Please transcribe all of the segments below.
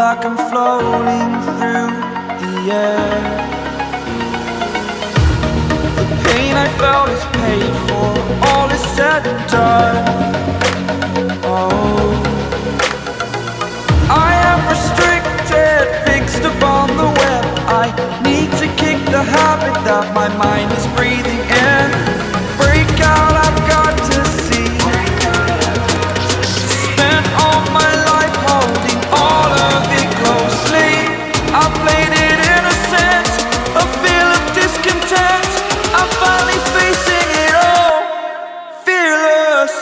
like I'm floating through the air. The pain I felt is paid for, all is said and done. Oh, I am restricted, fixed upon the web. I need to kick the habit that my mind is breathing in. Break out, I've got to see. Spent all my life holding all of it closely. I played it innocent, a feel of discontent. I'm finally facing it all, fearless.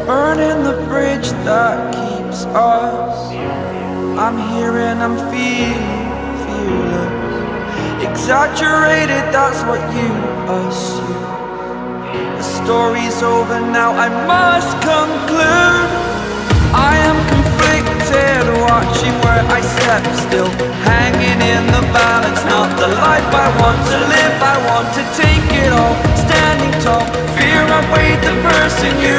Burning the bridge that keeps us. I'm here and I'm feeling fearless. Exaggerated, that's what you assume. The story's over now, I must conclude. I am conflicted, watching where I step still, hanging in the balance. Not the life I want to live, I want to take it all. Standing tall, fear I weighed the person you